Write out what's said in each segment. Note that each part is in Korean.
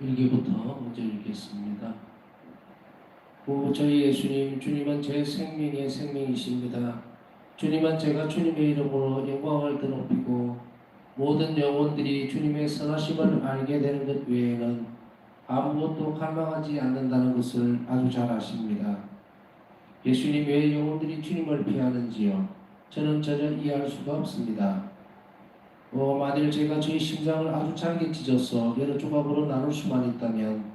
일기부터 먼저 읽겠습니다. 오 저희 예수님, 주님은 제 생명의 생명이십니다. 주님은 제가 주님의 이름으로 영광을 드높이고 모든 영혼들이 주님의 선하심을 알게 되는 것 외에는 아무것도 갈망하지 않는다는 것을 아주 잘 아십니다. 예수님 왜 영혼들이 주님을 피하는지요? 저는 전혀 이해할 수가 없습니다. 만일 제가 저희 심장을 아주 잘게 찢어서 여러 조각으로 나눌 수만 있다면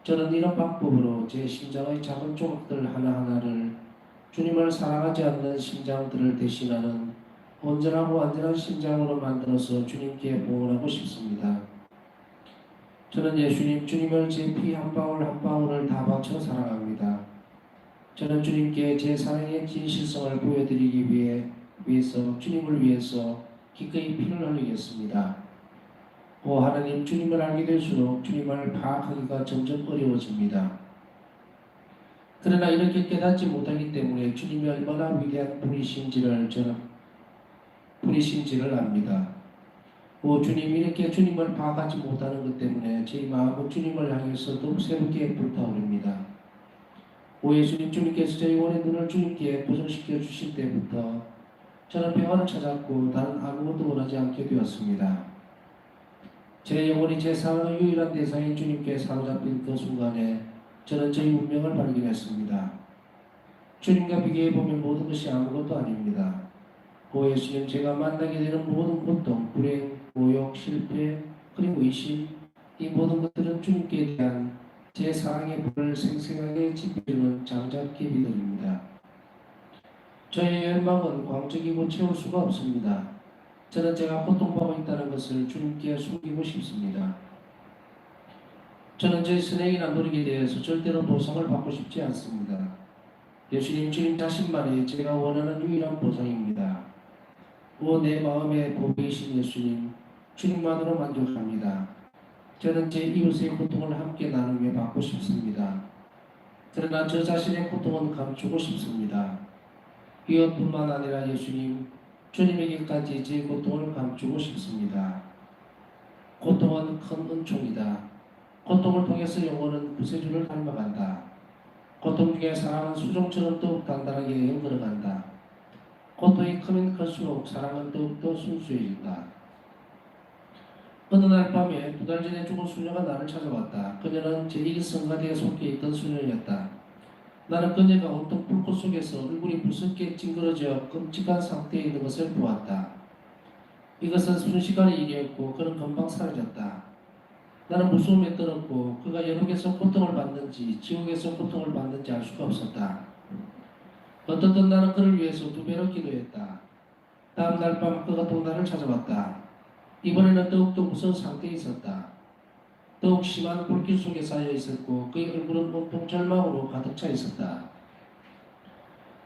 저는 이런 방법으로 제 심장의 작은 조각들 하나하나를 주님을 사랑하지 않는 심장들을 대신하는 온전하고 완전한 심장으로 만들어서 주님께 봉헌하고 싶습니다. 저는 예수님, 주님을 제 피 한 방울 한 방울을 다 바쳐 사랑합니다. 저는 주님께 제 사랑의 진실성을 보여드리기 위해서 주님을 위해서 기꺼이 피를 흘리겠습니다. 하나님, 주님을 알게 될수록 주님을 파악하기가 점점 어려워집니다. 그러나 이렇게 깨닫지 못하기 때문에 주님이 얼마나 위대한 분이신지를 저는 압니다. 주님이 이렇게 주님을 파악하지 못하는 것 때문에 제 마음은 주님을 향해서 더욱 새롭게 불타오릅니다. 예수님, 주님께서 제 영혼의 눈을 주님께 고정시켜 주실 때부터 저는 평안을 찾았고 다른 아무것도 원하지 않게 되었습니다. 제 영혼이 제 사랑의 유일한 대상인 주님께 사로잡힌 그 순간에 저는 저의 운명을 발견했습니다. 주님과 비교해보면 모든 것이 아무것도 아닙니다. 예수님, 제가 만나게 되는 모든 고통, 불행, 모욕, 실패, 그리고 의심, 이 모든 것들은 주님께 대한 제 사랑의 불을 생생하게 지피는 장작기 비들입니다. 저의 열망은 광적이고 채울 수가 없습니다. 저는 제가 고통받고 있다는 것을 주님께 숨기고 싶습니다. 저는 제 선행이나 노력에 대해서 절대로 보상을 받고 싶지 않습니다. 예수님, 주님 자신만이 제가 원하는 유일한 보상입니다. 내 마음의 보배이신 예수님, 주님만으로 만족합니다. 저는 제 이웃의 고통을 함께 나누며 받고 싶습니다. 그러나 저 자신의 고통은 감추고 싶습니다. 이웃뿐만 아니라 예수님, 주님에게까지 제 고통을 감추고 싶습니다. 고통은 큰 은총이다. 고통을 통해서 영혼은 구세주를 닮아간다. 고통 중에 사랑은 수종처럼 더욱 단단하게 연결어간다. 고통이 크면 클수록 사랑은 더욱더 순수해진다. 어느 날 밤에 2달 전에 죽은 수녀가 나를 찾아왔다. 그녀는 제1성가대에 속해 있던 수녀였다. 나는 그녀가 온통 불꽃 속에서 얼굴이 무섭게 찡그러져 끔찍한 상태에 있는 것을 보았다. 이것은 순식간의 일이었고 그는 금방 사라졌다. 나는 무서움에 떨었고 그가 연옥에서 고통을 받는지 지옥에서 고통을 받는지 알 수가 없었다. 어떻든 나는 그를 위해서 2배로 기도했다. 다음 날 밤 그가 또 나를 찾아왔다. 이번에는 더욱더 무서운 상태에 있었다. 더욱 심한 불길 속에 쌓여 있었고 그의 얼굴은 온통 절망으로 가득 차 있었다.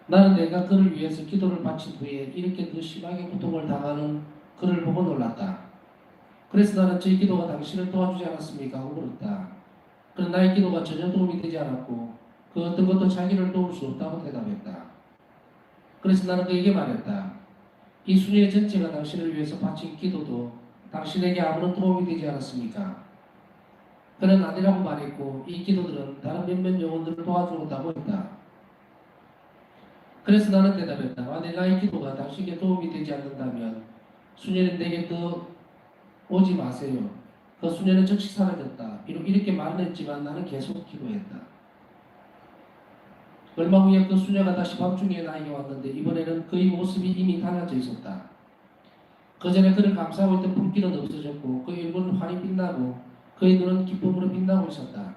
나는 내가 그를 위해서 기도를 바친 후에 이렇게 더 심하게 고통을 당하는 그를 보고 놀랐다. 그래서 나는 제 기도가 당신을 도와주지 않았습니까? 하고 물었다. 그러나 나의 기도가 전혀 도움이 되지 않았고 그 어떤 것도 자기를 도울 수 없다고 대답했다. 그래서 나는 그에게 말했다. 이 수녀의 전체가 당신을 위해서 바친 기도도 당신에게 아무런 도움이 되지 않았습니까? 그는 아니라고 말했고 이 기도들은 다른 몇몇 영혼들을 도와주었다고 했다. 그래서 나는 대답했다. 만일 나의 기도가 당신에게 도움이 되지 않는다면 수녀는 내게 더 오지 마세요. 그 수녀는 즉시 사라졌다. 비록 이렇게 말은 했지만 나는 계속 기도했다. 얼마 후에 그 수녀가 다시 밤중에 나에게 왔는데 이번에는 그의 모습이 이미 달라져 있었다. 그 전에 그를 감싸고 있던 불길은 없어졌고 그의 얼굴은 환히 빛나고 그의 눈은 기쁨으로 빛나고 있었다.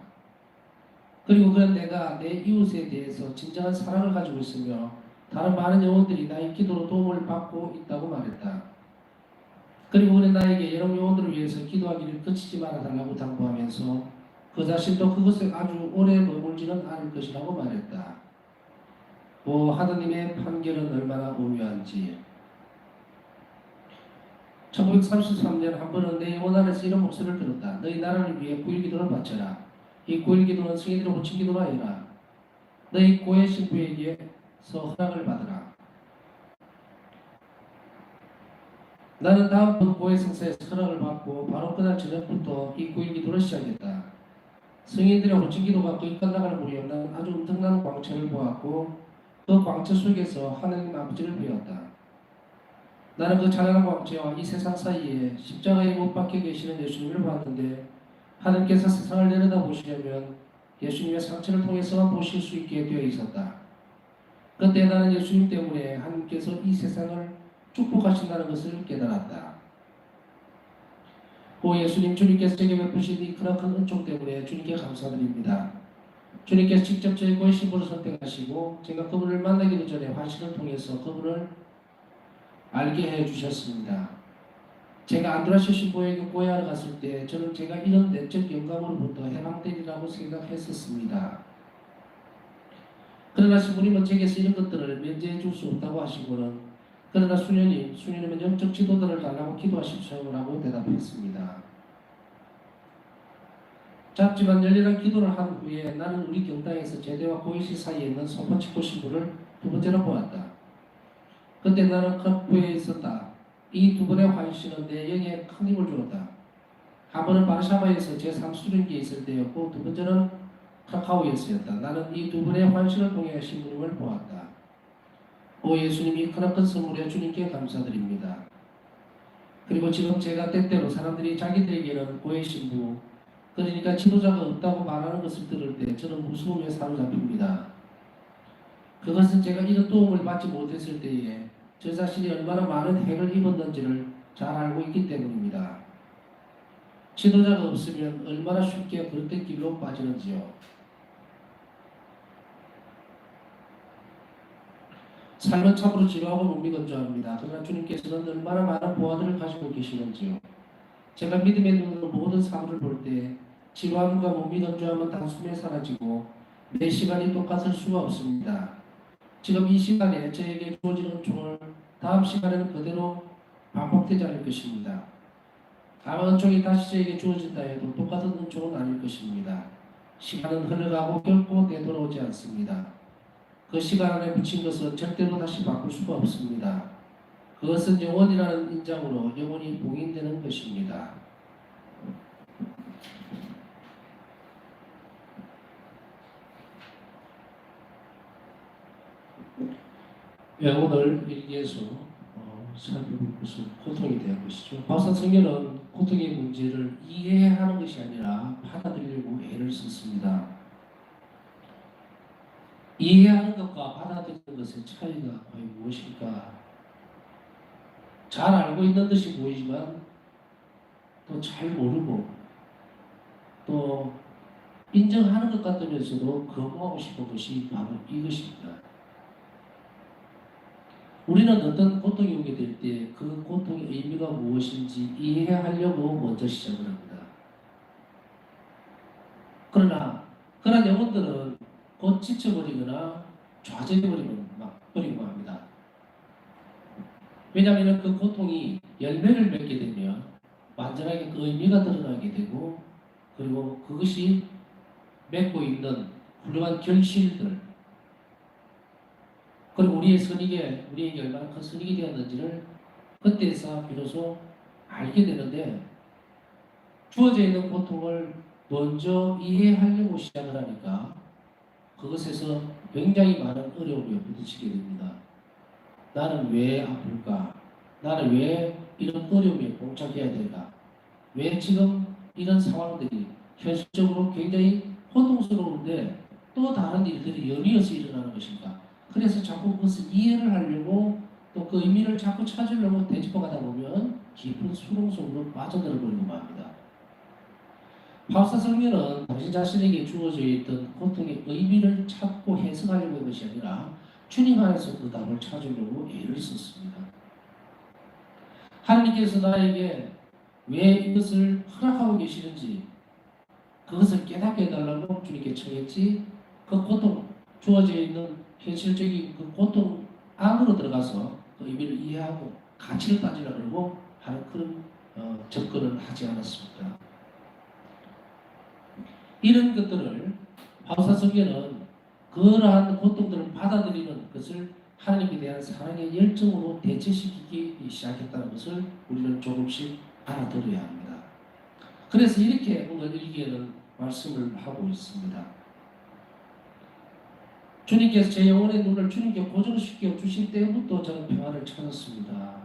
그리고 그는 내가 내 이웃에 대해서 진정한 사랑을 가지고 있으며 다른 많은 영혼들이 나의 기도로 도움을 받고 있다고 말했다. 그리고 그는 나에게 여러 영혼들을 위해서 기도하기를 그치지 말아달라고 당부하면서 그 자신도 그것에 아주 오래 머물지는 않을 것이라고 말했다. 하나님의 판결은 얼마나 오묘한지. 1933년 한 번은 내 영혼 안에서 이런 목소리를 들었다. 너희 나라를 위해 9일 기도를 바쳐라. 이 9일 기도는 승인으로 고친 기도가 아니라 너희 고해 신부에게서 허락을 받으라. 나는 다음번 고해 성사에서 허락을 받고 바로 그날 저녁부터 이 9일 기도를 시작했다. 성인들의 호칭 기도가 거의 끝나가는 무렵 나는 아주 엄청난 광채를 보았고 그 광채 속에서 하나님 아버지를 배웠다. 나는 그 찬란한 광채와 이 세상 사이에 십자가에 못 박혀 계시는 예수님을 봤는데 하나님께서 세상을 내려다보시려면 예수님의 상처를 통해서만 보실 수 있게 되어 있었다. 그때 나는 예수님 때문에 하나님께서 이 세상을 축복하신다는 것을 깨달았다. 오 예수님, 주님께서 제게 베푸신 이 크나큰 은총 때문에 주님께 감사드립니다. 주님께서 직접 저의 고의 신부를 선택하시고 제가 그분을 만나기도 전에 환신을 통해서 그분을 알게 해주셨습니다. 제가 안드라시 신부에게 고해하러 갔을 때 저는 제가 이런 내적 영감으로부터 해방되리라고 생각했었습니다. 그러나 신부님은 제게서 이런 것들을 면제해 줄 수 없다고 하시고는 그러나 수녀님은 영적 지도자를 달라고 기도하십시오라고 대답했습니다. 짧지만 열렬한 기도를 한 후에 나는 우리 경당에서 제대와 고이시 사이에 있는 소파치코 신부를 두 번째로 보았다. 그때 나는 카푸에 있었다. 이 두 번의 환신은 내 영에 큰 힘을 주었다. 한 번은 바르샤바에서 제3수련기에 있을 때였고 두 번째는 카카오에서였다. 나는 이 두 번의 환신을 통해 신부님을 보았다. 오 예수님이 크나큰 선물에 주님께 감사드립니다. 그리고 지금 제가 때때로 사람들이 자기들에게는 고해 신부, 그러니까 지도자가 없다고 말하는 것을 들을 때 저는 무서움에 사로잡힙니다. 그것은 제가 이런 도움을 받지 못했을 때에 저 자신이 얼마나 많은 해를 입었는지를 잘 알고 있기 때문입니다. 지도자가 없으면 얼마나 쉽게 그릇된 길로 빠지는지요. 삶은 참으로 지루하고 무미건조합니다. 그러나 주님께서는 얼마나 많은 보화들을 가지고 계시는지요. 제가 믿음의 눈으로 모든 사물을 볼 때 지루함과 무미건조함은 단숨에 사라지고 매 시간이 똑같을 수가 없습니다. 지금 이 시간에 저에게 주어진 은총을 다음 시간에는 그대로 반복되지 않을 것입니다. 다음 은총이 다시 저에게 주어진다 해도 똑같은 은총은 아닐 것입니다. 시간은 흘러가고 결코 되돌아오지 않습니다. 그 시간 안에 붙인 것은 절대로 다시 바꿀 수가 없습니다. 그것은 영원이라는 인장으로 영원히 봉인되는 것입니다. 오늘 일기에서 살펴볼 것은 고통에 대한 것이죠. 바울사 성경은 고통의 문제를 이해하는 것이 아니라 받아들이려고 애를 썼습니다. 이해하는 것과 받아들이는 것의 차이가 과연 무엇일까? 잘 알고 있는 듯이 보이지만 또 잘 모르고 또 인정하는 것 같으면서도 거부하고 싶은 것이 바로 이것입니다. 우리는 어떤 고통이 오게 될 때 그 고통의 의미가 무엇인지 이해하려고 먼저 시작을 합니다. 그러나 영혼들은 곧 지쳐버리거나 좌절해버리고 합니다. 왜냐하면 그 고통이 열매를 맺게 되면 완전하게 그 의미가 드러나게 되고 그리고 그것이 맺고 있는 훌륭한 결실들 그리고 우리에게 얼마나 큰 선익이 되었는지를 그때서 비로소 알게 되는데 주어져 있는 고통을 먼저 이해하려고 시작을 하니까 그것에서 굉장히 많은 어려움이 부딪히게 됩니다. 나는 왜 아플까? 나는 왜 이런 어려움에 봉착해야 될까? 왜 지금 이런 상황들이 현실적으로 굉장히 고통스러운데 또 다른 일들이 연이어서 일어나는 것인가? 그래서 자꾸 그것을 이해를 하려고 또 그 의미를 자꾸 찾으려고 되짚어가다 보면 깊은 수렁 속으로 빠져들어 버리고 맙니다. 바울사 성경은 당신 자신에게 주어져 있던 고통의 의미를 찾고 해석하려고 한 것이 아니라 주님 안에서 그 답을 찾으려고 애를 썼습니다. 하나님께서 나에게 왜 이것을 허락하고 계시는지 그것을 깨닫게 해달라고 주님께 청했지 그 고통, 주어져 있는 현실적인 그 고통 안으로 들어가서 그 의미를 이해하고 가치를 따지려고 그러고 하는 그런 접근을 하지 않았습니다. 이런 것들을 바울사 성경은 그러한 고통들을 받아들이는 것을 하나님에 대한 사랑의 열정으로 대체시키기 시작했다는 것을 우리는 조금씩 알아들어야 합니다. 그래서 이렇게 오늘 일기에는 말씀을 하고 있습니다. 주님께서 제 영혼의 눈을 주님께 고정시켜 주실 때부터 저는 평안을 찾았습니다.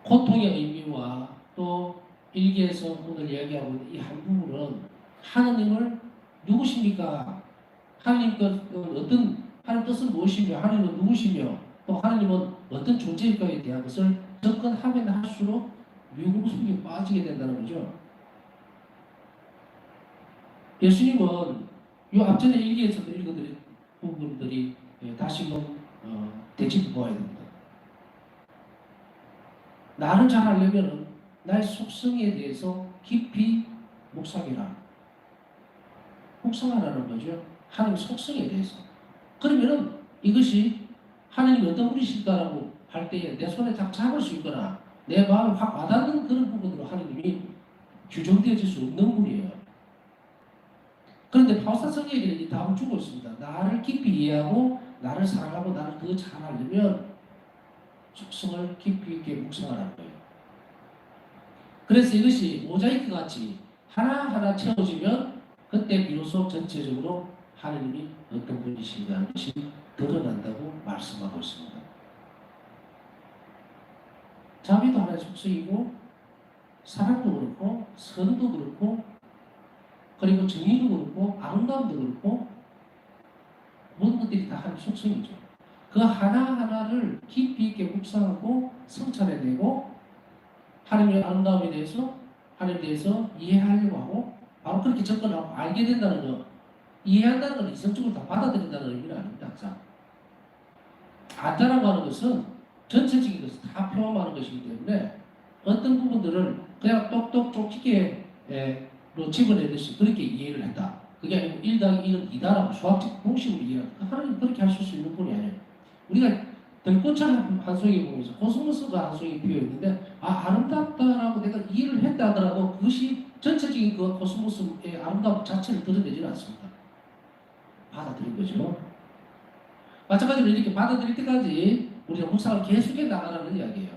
고통의 의미와 또 일기에서 오늘 이야기하고 있는 이 한 부분은 하나님을 누구십니까? 하나님 어떤 하나님 뜻은 무엇이며 하나님은 누구시며 또 하나님은 어떤 존재일까에 대한 것을 접근하면 할수록 미궁속에 빠지게 된다는 거죠. 예수님은 이 앞전에 일기에서도 읽어드린 부분들이 다시금 되짚어 보아야 됩니다. 나를 잘 알려면 나의 속성에 대해서 깊이 묵상해라. 묵상하라는 거죠. 하나님 속성에 대해서. 그러면은 이것이 하나님이 어떤 분이실까라고 할 때에 내 손에 딱 잡을 수 있거나 내 마음에 확 와닿는 그런 부분으로 하나님이 규정되어질 수 없는 분이에요. 그런데 바울사 성경에는 이 답을 주고 있습니다. 나를 깊이 이해하고 나를 사랑하고 나를 더 잘 알려면 속성을 깊이 있게 묵상하라는 거예요. 그래서 이것이 모자이크 같이 하나하나 채워지면 그때 비로소 전체적으로 하나님이 어떤 분이신가하는 것이 드러난다고 말씀하고 있습니다. 자비도 하나의 속성이고 사랑도 그렇고 선도 그렇고 그리고 정의도 그렇고 아름다움도 그렇고 모든 것들이 다 하나의 속성이죠. 그 하나하나를 깊이 있게 묵상하고 성찰해내고 하나님의 아름다움에 대해서 하나님에 대해서 이해하려고 하고 바로 그렇게 접근하고 알게 된다는 것, 이해한다는 건 이성적으로 다 받아들인다는 의미는 아닙니다. 항상 안다라고 하는 것은 전체적인 것을 다 표현하는 것이기 때문에 어떤 부분들을 그냥 똑똑 쫓기게 집어내듯이 그렇게 이해를 했다. 그게 아니고 1+1은 2다라고 수학적 공식으로 이해한다. 하나님 그렇게 하실 수 있는 분이 아니에요. 우리가 들꽃처럼 한 송이 보면서 코스모스가 한 송이 피어있는데 아름답다라고 내가 이해를 했다 하더라도 그것이 전체적인 그 코스모스의 아름다움 자체를 드러내지는 않습니다. 받아들인 거죠. 마찬가지로 이렇게 받아들일 때까지 우리가 묵상을 계속해 나가라는 이야기예요.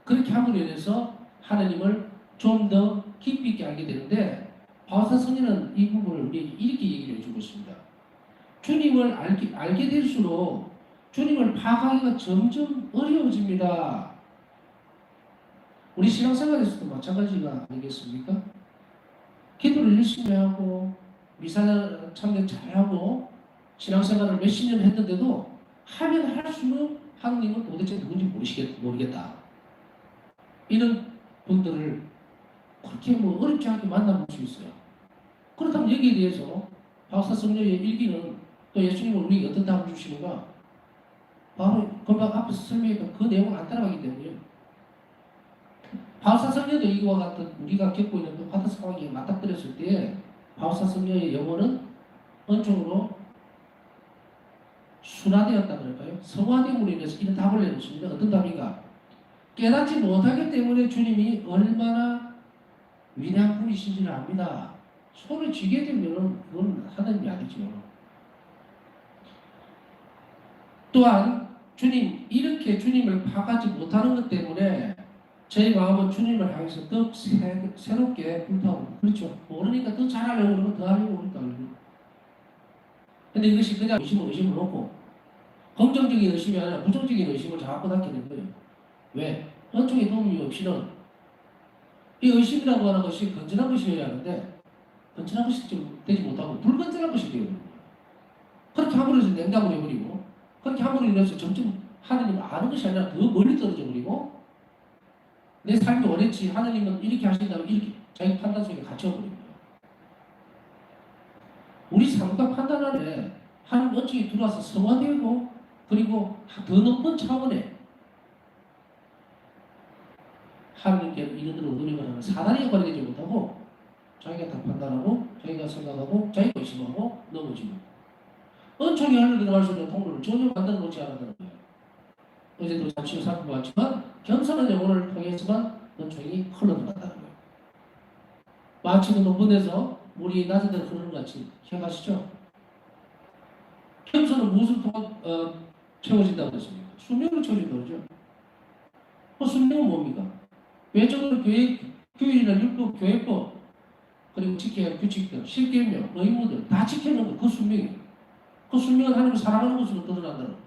그렇게 함으로 인해서 하나님을 좀 더 깊이 있게 알게 되는데 바울사 성령은 이 부분을 우리에게 이렇게 얘기를 해주고 있습니다. 주님을 알게 될수록 주님을 파악하기가 점점 어려워집니다. 우리 신앙생활에서도 마찬가지가 아니겠습니까? 기도를 열심히 하고 미사 참여 잘하고 신앙생활을 몇십 년 했는데도 하면 할수록 하나님은 도대체 누군지 모르겠다. 이런 분들을 그렇게 어렵지 않게 만나볼 수 있어요. 그렇다면 여기에 대해서 바울사 성령의 일기는 또 예수님은 우리에게 어떤 답을 주시는가? 바로 금방 앞에서 설명했던 그 내용을 안 따라가기 때문에 바울사 성령도 이와 같은 우리가 겪고 있는 똑같은 상황에 맞닥뜨렸을 때 바울사 성령의 영혼은 언적으로 순화되었다 그럴까요? 성화됨으로 인해서 이런 답을 내놓습니다. 어떤 답인가? 깨닫지 못하기 때문에 주님이 얼마나 위대한 분이신지를 압니다. 손을 쥐게 되면 그건 하나님이 아니죠. 또한 주님, 이렇게 주님을 파악하지 못하는 것 때문에 저희 마음은 주님을 향해서 더 새롭게 불타오르고 그렇죠. 모르니까 더 잘하려고 그러고 더 하려고 그러니까 근데 이것이 그냥 의심을 놓고 긍정적인 의심이 아니라 부정적인 의심을 자꾸 낳게 거예요. 왜? 어쩌게 도움이 없이는 이 의심이라고 하는 것이 건전한 것이어야 하는데 건전한 것이 좀 되지 못하고 불건전한 것이 되어버려요. 그렇게 함으로 해서 냉담을 해버리고 그렇게 함으로 인해서 점점 하나님을 아는 것이 아니라 더 멀리 떨어져 버리고 내 삶이 원했지 하나님은 이렇게 하신다면 이렇게 자기 판단 속에 갇혀버린 거예요. 우리 삶과 판단 안에 하나님 어떻게 들어와서 성화되고 그리고 더 높은 차원에 하나님께 이르도록 노력을 하는 사단의 역할이 되지 못하고 자기가 다 판단하고 자기가 생각하고 자기가 의심하고 넘어지고 은총이 하늘로 들어갈 수 있는 통로를 전혀 만들어 놓지 않았다는 거예요. 어제도 잠시 살펴봤지만 겸손한 영혼을 통해서만 은총이 흘러들어간다는 거예요. 마치 그 높은 데서 물이 낮은 데로 흐르는 것 같이 기억하시죠? 겸손은 무엇을 채워진다고 했습니까? 수명으로 채워진다고 그러죠. 수명은 뭡니까? 외적으로 교회나 율법, 교회법 그리고 지켜야 할 규칙들, 십계명, 의무들 다 지키는 거, 그 순명이에요. 그 순명은 하나님을 사랑하는 것으로 드러난다는 거예요.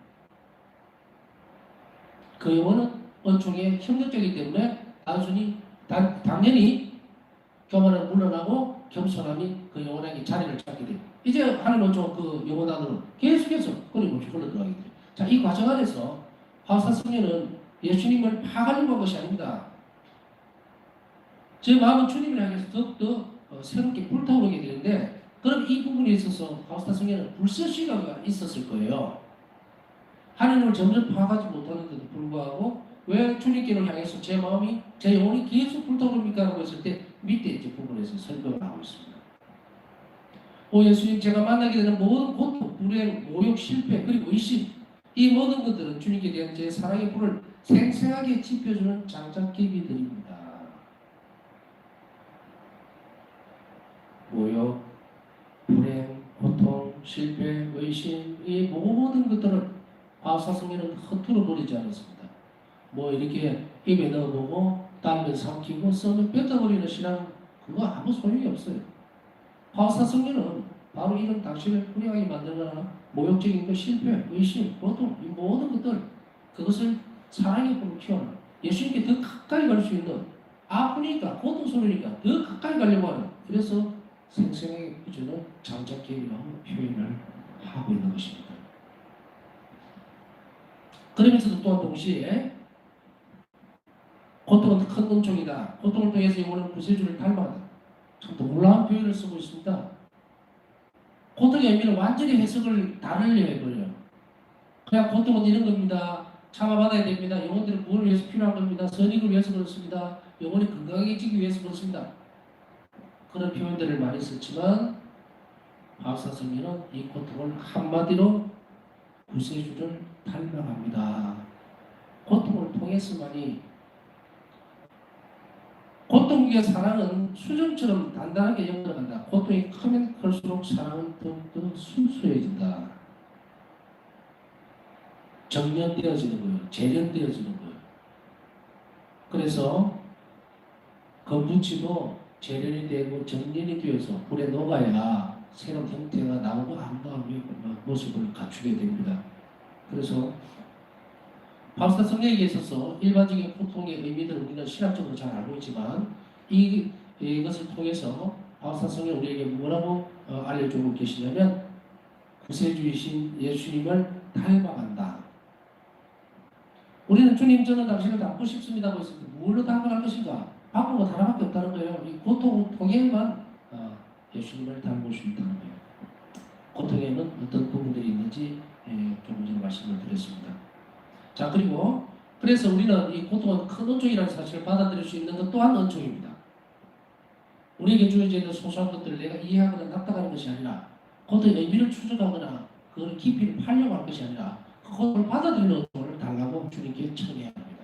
그 영혼은 은총의 형격자이기 때문에 단순히 당연히 교만은 물러나고 겸손함이 그 영혼에게 자리를 찾게 돼요. 이제 하나님 은총 그 영혼 안으로 계속해서 끊임없이 흘러들어가게 돼요. 자, 이 과정 안에서 바울사성녀는 예수님을 파가려고 한 것이 아닙니다. 제 마음은 주님을 향해서 더욱더 새롭게 불타오르게 되는데, 그럼 이 부분에 있어서 바울사성녀는 불쏘시가 있었을 거예요. 하나님을 점점 파악하지 못하는데도 불구하고 왜 주님께를 향해서 제 마음이, 제 영혼이 계속 불타오릅니까? 라고 했을 때 밑에 이제 부분에서 설명을 하고 있습니다. 오 예수님, 제가 만나게 되는 모든 고통, 불행, 모욕, 실패, 그리고 의심, 이 모든 것들은 주님께 대한 제 사랑의 불을 생생하게 지펴주는 장작개비들입니다. 모욕, 불행, 고통, 실패, 의심, 이 모든 것들은 바울사성녀는 허투루 버리지 않았습니다. 뭐 이렇게 입에 넣어보고 땀을 삼키고 썩을 뱉어버리는 신앙, 그거 아무 소용이 없어요. 바울사성녀는 바로 이런 당신을 불행하게 만들거나 모욕적인 것, 실패, 의심, 고통, 이 모든 것들, 그것을 사랑의 불로 키워라. 예수님께 더 가까이 갈 수 있는, 아프니까 고통스러우니까 더 가까이 가려고 하는, 그래서 생생하게 주는 장작개비라고 표현을 하고 있는 것입니다. 그러면서도 또한 동시에 고통은 큰 은총이다. 고통을 통해서 영혼은 구세주를 닮아간다. 참 놀라운 표현을 쓰고 있습니다. 고통의 의미를 완전히 해석을 다르려 해버려요. 그냥 고통은 이런 겁니다. 참아받아야 됩니다. 영혼들은 무엇을 위해서 필요한 겁니다. 선익을 위해서 그렇습니다. 영혼이 건강해지기 위해서 그렇습니다. 그런 표현들을 많이 썼지만 바울사성녀는 이 고통을 한마디로 구세주를 닮아갑니다. 고통을 통해서만이, 고통의 사랑은 수정처럼 단단하게 연결한다. 고통이 크면 클수록 사랑은 더욱더 순수해진다. 정련되어지는 거예요. 재련되어지는 거예요. 그래서 검부치도 재련이 되고 정련이 되어서 불에 녹아야 새로운 형태가 나오고 아름다운 모습을 갖추게 됩니다. 그래서 바울사성녀에게 있어서 일반적인 고통의 의미들을 우리는 신학적으로 잘 알고 있지만 이것을 통해서 바울사성녀는 우리에게 뭐라고 알려주고 계시냐면 구세주이신 예수님을 닮아간다. 우리는 주님, 저는 당신을 닮고 싶습니다 하고 있을 때 뭘로 닮아갈 것인가? 바꾸고 하나밖에 없다는 거예요. 이 고통을 통해만 예수님을 닮을 수 있다는 거예요. 고통에는 어떤 부분들이 있는지 조금 전에 말씀을 드렸습니다. 자, 그리고 그래서 우리는 이 고통은 큰 은총이라는 사실을 받아들일 수 있는 것 또한 은총입니다. 우리에게 주어져 있는 소소한 것들을 내가 이해하거나 납득하는 것이 아니라 고통의 의미를 추적하거나 그걸 깊이를 파려고 할 것이 아니라 그것을 받아들이는 은총을 달라고 주님께 청해야 합니다.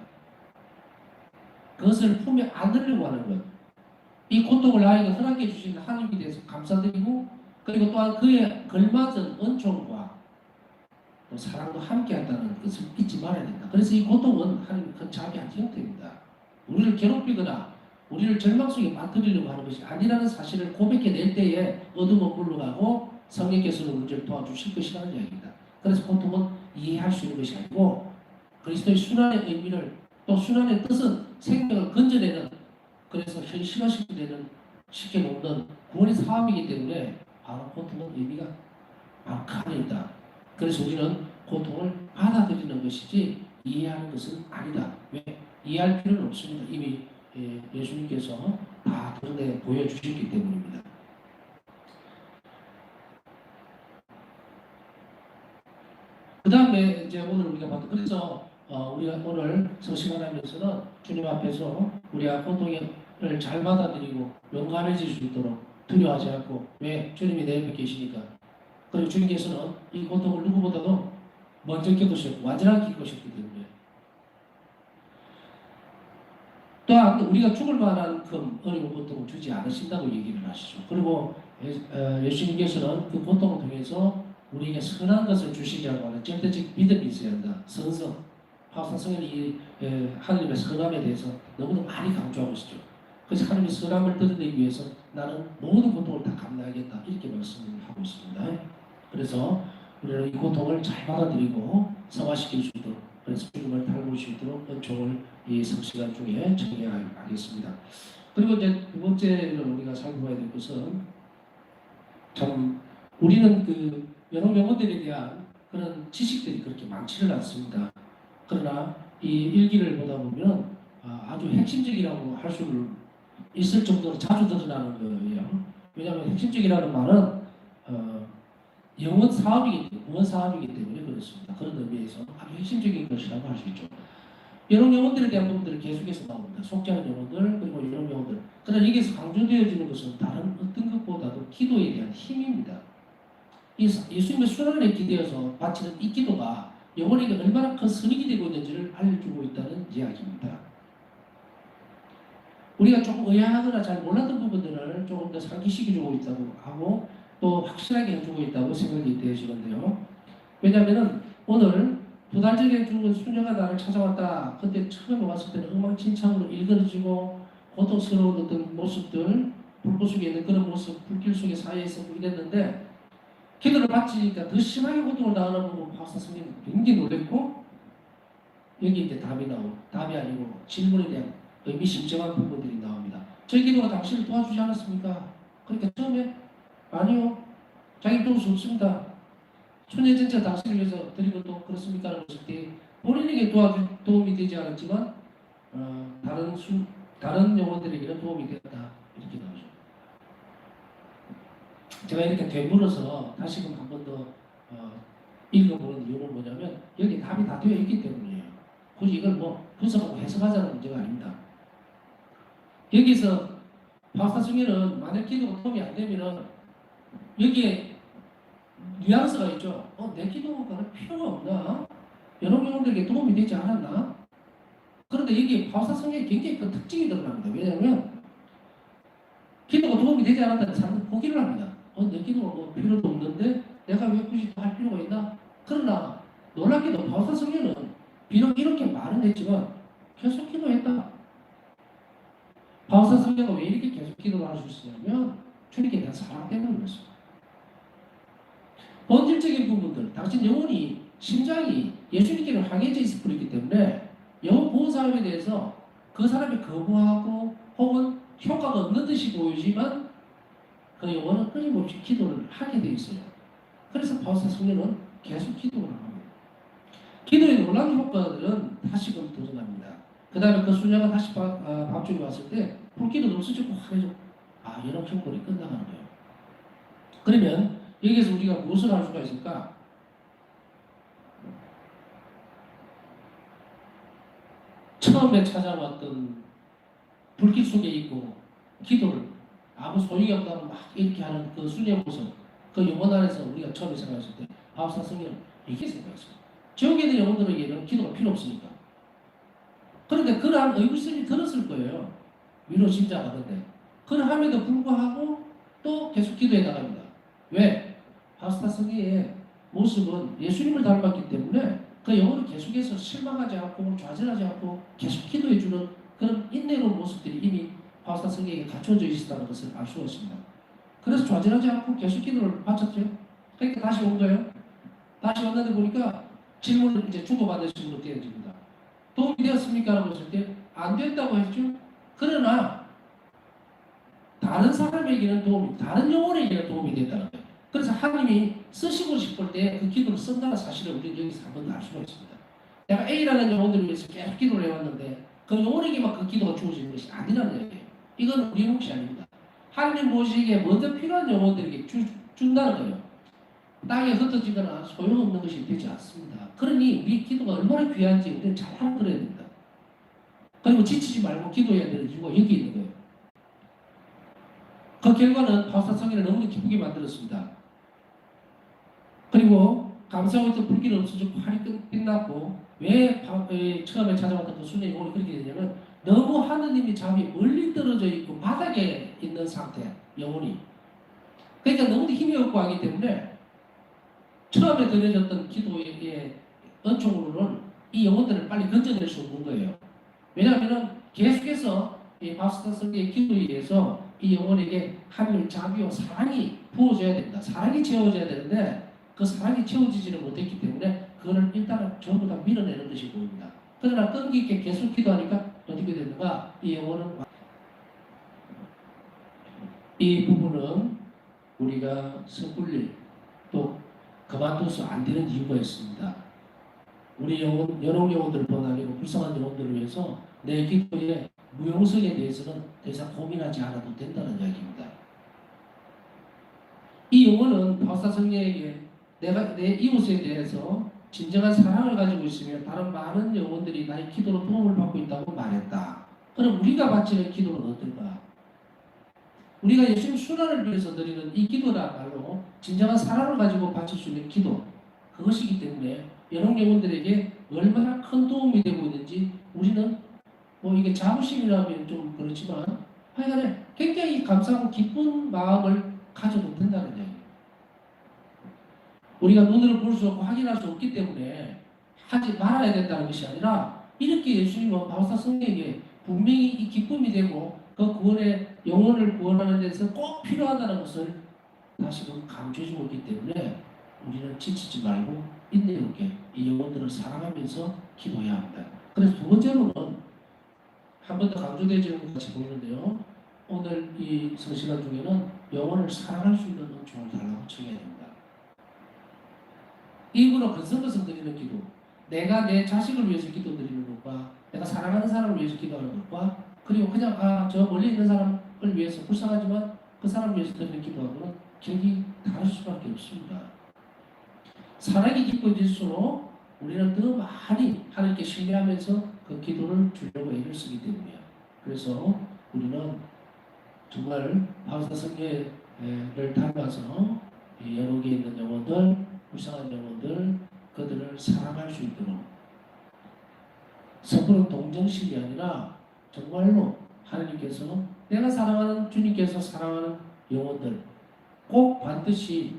그것을 품에 안으려고 하는 것, 이 고통을 나에게 허락해 주신 하나님께 대해서 감사드리고, 그리고 또한 그에 걸맞은 은총과 또 사랑도 함께 한다는 것을 잊지 말아야 된다. 그래서 이 고통은 하나님의 큰 자비한 형태입니다. 우리를 괴롭히거나 우리를 절망 속에 빠뜨리려고 하는 것이 아니라는 사실을 고백해낼 때에 어둠은 물러가고 성령께서는 문제를 도와주실 것이라는 이야기입니다. 그래서 고통은 이해할 수 있는 것이 아니고 그리스도의 순환의 의미를, 또 순환의 뜻은 생명을 건져내는, 그래서 시켜놓는 구원의 사업이기 때문에 바로 고통은 의미가 바로 그 안에 있다. 그래서 우리는 고통을 받아들이는 것이지 이해하는 것은 아니다. 왜? 이해할 필요는 없습니다. 이미 예수님께서 다 드러내 보여주셨기 때문입니다. 그 다음에 이제 오늘 우리가 봤던, 그래서 우리가 오늘 성심하면서는 주님 앞에서 우리가 고통을 잘 받아들이고 용감해질 수 있도록 두려워하지 않고, 왜? 주님이 내 옆에 계시니까. 그리고 주님께서는 이 고통을 누구보다도 먼저 겪으셨고 완전하게 겪으셨기 때문에, 또한 우리가 죽을 만한큼 어려운 고통을 주지 않으신다고 얘기를 하시죠. 그리고 예수님께서는 그 고통을 통해서 우리에게 선한 것을 주시려고 하는 절대적 믿음이 있어야 한다. 선성. 바울사성녀는 이 하나님의 선함에 대해서 너무나 많이 강조하고 있죠. 그래서 하나님의 선함을 드러내기 위해서 나는 모든 고통을 다 감내하겠다 이렇게 말씀을 하고 있습니다. 그래서 우리는 이 고통을 잘 받아들이고 성화시킬 수 있도록 그래서 죽음을 달고 수 있도록 은총을 이 성시간 중에 청해하겠습니다. 그리고 이제 두 번째로 우리가 살펴봐야 될 것은 참 우리는 그 여러 명언들에 대한 그런 지식들이 그렇게 많지는 않습니다. 그러나 이 일기를 보다 보면 아주 핵심적이라고 할 수 있을 정도로 자주 드러나는 거예요. 왜냐하면 핵심적이라는 말은 영원 사업이기 때문에 그렇습니다. 그런 의미에서 아주 핵심적인 것이라고 할 수 있죠. 여러 영혼들에 대한 부분들이 계속해서 나옵니다. 속죄하는 영혼들 그리고 여러 영혼들. 그러나 여기서 강조되어지는 것은 다른 어떤 것보다도 기도에 대한 힘입니다. 예수님의 순환에 기대어서 바치는 이 기도가 영혼에게 얼마나 큰 선익이 되고 있는지를 알려주고 있다는 이야기입니다. 우리가 조금 의아하거나 잘 몰랐던 부분들을 조금 더 상기시켜주고 있다고 하고 또 확실하게 해주고 있다고 생각이 되시는데요. 왜냐하면 오늘 2달 전에 죽은 수녀가 나를 찾아왔다. 그때 처음에 왔을 때는 엉망진창으로 일그러지고 고통스러운 어떤 모습들, 불꽃 속에 있는 그런 모습, 불길 속에 사이에서 이랬는데 기도를 받으니까 더 심하게 고통을 당하는 부분 박사 선생님은 굉장히 놀랬고 여기 이제 답이 아니고 질문에 대한 의미심장한 부분들이 나옵니다. 저희 기도가 당신을 도와주지 않았습니까? 그러니까 처음에 아니요. 자기 도울 수 없습니다. 천의 전체 당신을 위해서 드린 것도 그렇습니까? 라고 했을 때 본인에게 도움이 되지 않았지만 다른 영혼들에게는 도움이 되었다. 이렇게 나오죠. 제가 이렇게 되물어서 다시금 한 번 더 읽어보는 이유는 뭐냐면 여기 답이 다 되어 있기 때문이에요. 굳이 이걸 뭐 분석하고 해석하자는 문제가 아닙니다. 여기서 박사 중에는 만약 기도가 도움이 안 되면은 여기에 뉘앙스가 있죠. 내 기도가 필요가 없나? 여러 영혼들에게 도움이 되지 않았나? 그런데 여기 박사 성경에 굉장히 큰 특징이 드러납니다. 왜냐하면 기도가 도움이 되지 않았다는 사람은 포기를 합니다. 내 기도가 뭐 필요도 없는데 내가 왜 굳이 할 필요가 있나? 그러나 놀랍게도 박사 성경은 비록 이렇게 말은 했지만 계속 기도했다. 박사 성경은 왜 이렇게 계속 기도를 할 수 있냐면 주님께 대한 사랑 때문에 그렇습니다. 본질적인 부분들, 당신 영혼이, 심장이 예수님께로 향해져 있을 뿐이기 때문에 영혼 보호 사람에 대해서 그 사람이 거부하고 혹은 효과가 없는 듯이 보이지만 그 영혼은 끊임없이 기도를 하게 돼 있어요. 그래서 바울사 성령은 계속 기도를 합니다. 기도의 놀라운 효과들은 다시금 드러납니다. 그 다음에 그 수녀가 다시 밤중에 왔을 때 불기도 없어지고 환해져. 이런 형벌이 끝나가는 거예요. 그러면 여기서 우리가 무엇을 할 수가 있을까? 처음에 찾아왔던 불길 속에 있고 기도를 아무 소용이 없다고 막 이렇게 하는 그 수녀의 모습, 그 영혼 안에서 우리가 처음에 생각했을 때 바울사성경은 이렇게 생각했어요. 지옥에 있는 영혼들에게는 기도가 필요 없으니까. 그런데 그러한 의구심이 들었을 거예요. 위로 짐작하던데. 그럼에도 불구하고 또 계속 기도해 나갑니다. 왜? 바스타성의 모습은 예수님을 닮았기 때문에 그 영혼을 계속해서 실망하지 않고 좌절하지 않고 계속 기도해주는 그런 인내로운 모습들이 이미 바스타성에게 갖춰져 있었다는 것을 알 수가 있습니다. 그래서 좌절하지 않고 계속 기도를 바쳤죠. 그러니까 다시 온 거예요. 다시 왔는데 보니까 질문을 이제 주고받는 식으로 되어집니다. 도움이 되었습니까? 라고 했을 때 안 됐다고 했죠. 그러나 다른 사람에게는 다른 영혼에게는 도움이 됐다는 거예요. 그래서 하나님이 쓰시고 싶을 때 그 기도를 쓴다는 사실을 우리는 여기서 한 번 더 알 수가 있습니다. 내가 A라는 영혼들을 위해서 계속 기도를 해왔는데 그 영혼에게만 그 기도가 주어지는 것이 아니라는 얘기예요. 이건 우리 몫이 아닙니다. 하나님 보시기에 먼저 필요한 영혼들에게 준다는 거예요. 땅에 흩어지거나 소용없는 것이 되지 않습니다. 그러니 우리 기도가 얼마나 귀한지 우리는 잘 알아들어야 됩니다. 그리고 지치지 말고 기도해야 되는 이유가 여기 있는 거예요. 그 결과는 바울사성경을 너무 기쁘게 만들었습니다. 그리고 감사하고 있던 불길은 없어지고 활이 빛났고 왜 처음에 찾아왔던 그 순의 영혼이 그렇게 되냐면 너무 하느님의 잠이 멀리 떨어져 있고 바닥에 있는 상태, 영혼이. 그러니까 너무 힘이 없고 하기 때문에 처음에 드려졌던 기도의 은총으로는 이 영혼들을 빨리 건져낼 수 없는 거예요. 왜냐하면 계속해서 이 바스타성의 기도에 의해서 이 영혼에게 하나님의 자비와 사랑이 부어져야 됩니다. 사랑이 채워져야 되는데 그 사랑이 채워지지를 못했기 때문에 그거를 일단은 전부 다 밀어내는 것이 보입니다. 그러나 끈기 있게 계속 기도하니까 어떻게 되는가? 이 영혼은 이 부분은 우리가 섣불리 또 그만둬서 안 되는 이유가 있습니다. 우리 영혼, 연옥 영혼들뿐 아니고 불쌍한 영혼들을 위해서 내 기도의 무용성에 대해서는 더 이상 고민하지 않아도 된다는 이야기입니다. 이 영혼은 바울사 성령에게 내가 내 이웃에 대해서 진정한 사랑을 가지고 있으며 다른 많은 영혼들이 나의 기도로 도움을 받고 있다고 말했다. 그럼 우리가 바치는 기도는 어떨까? 우리가 예수님 순환을 위해서 드리는 이 기도라말로 진정한 사랑을 가지고 바칠 수 있는 기도, 그것이기 때문에 연옥 영혼들에게 얼마나 큰 도움이 되고 있는지 우리는 뭐 이게 자부심이라면 좀 그렇지만 하여간에 굉장히 감사하고 기쁜 마음을 가져도 된다는 얘기예요. 우리가 눈으로 볼 수 없고 확인할 수 없기 때문에 하지 말아야 된다는 것이 아니라 이렇게 예수님은 바울사 성령에게 분명히 이 기쁨이 되고 그 구원의 영혼을 구원하는 데서 꼭 필요하다는 것을 다시금 강조해주고 있기 때문에 우리는 지치지 말고 인내롭게 이 영혼들을 사랑하면서 기도해야 합니다. 그래서 두 번째로는 한 번 더 강조되어지는 것 같이 보이는데요. 오늘 이 성시간 중에는 영혼을 사랑할 수 있는 은총을 달라고 청해야 됩니다. 입으로 근성근성 드리는 기도, 내가 내 자식을 위해서 기도 드리는 것과 내가 사랑하는 사람을 위해서 기도하는 것과 그리고 그냥 저 멀리 있는 사람을 위해서 불쌍하지만 그 사람을 위해서 드리는 기도하고는 격이 다를 수밖에 없습니다. 사랑이 깊어질수록 우리는 더 많이 하나님께 신뢰하면서 그 기도를 주려고 애를 쓰기 때문이에요. 그래서 우리는 정말 바울사 성령을 닮아서 연옥에 있는 영혼들, 불쌍한 영혼들, 그들을 사랑할 수 있도록 섣부른 동정심이 아니라 정말로 하나님께서 내가 사랑하는 주님께서 사랑하는 영혼들 꼭 반드시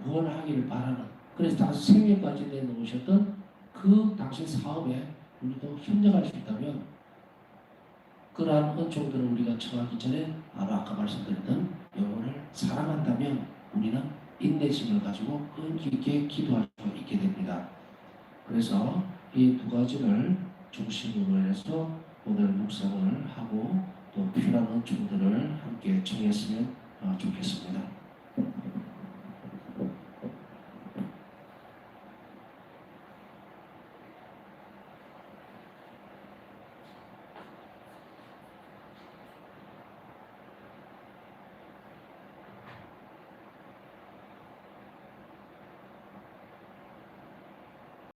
구원하기를 바라는, 그래서 당시 생명까지 내놓으셨던 그 당시 사업에 우리도 협력할 수 있다면 그러한 은총들을 우리가 청하기 전에 아까 말씀드렸던 영혼을 사랑한다면 우리는 인내심을 가지고 끈기 있게 기도할 수 있게 됩니다. 그래서 이 두 가지를 중심으로 해서 오늘 묵상을 하고 또 필요한 은총들을 함께 청했으면 좋겠습니다.